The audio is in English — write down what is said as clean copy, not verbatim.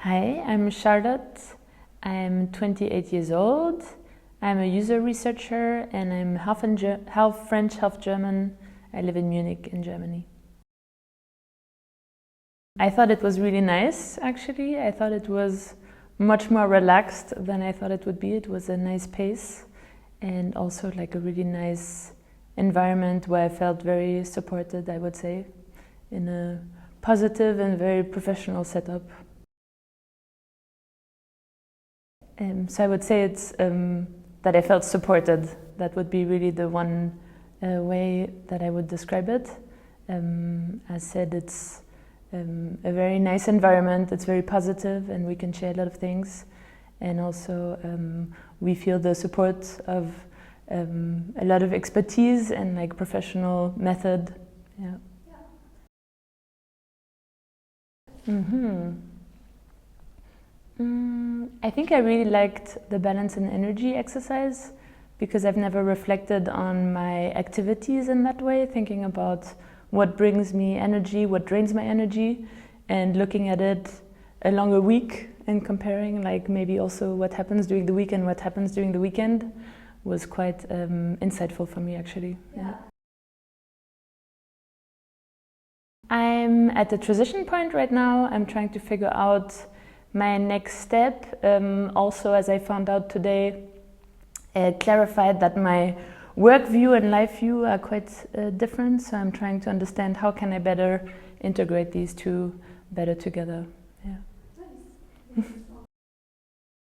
Hi, I'm Charlotte. I'm 28 years old. I'm a user researcher and I'm half French, half German. I live in Munich in Germany. I thought it was really nice, actually. I thought it was much more relaxed than I thought it would be. It was a nice pace and also like a really nice environment where I felt very supported, I would say, in a positive and very professional setup. So I would say it's that I felt supported. That would be really the one way that I would describe it. As said, it's a very nice environment. It's very positive, and we can share a lot of things. And also, we feel the support of a lot of expertise and like professional method. Yeah. I think I really liked the balance and energy exercise because I've never reflected on my activities in that way, thinking about what brings me energy, what drains my energy, and looking at it along a week and comparing like maybe also what happens during the week and what happens during the weekend was quite insightful for me actually. Yeah. I'm at the transition point right now. I'm trying to figure out my next step. Also, as I found out today, clarified that my work view and life view are quite different. So I'm trying to understand how can I better integrate these two better together. Yeah. Nice.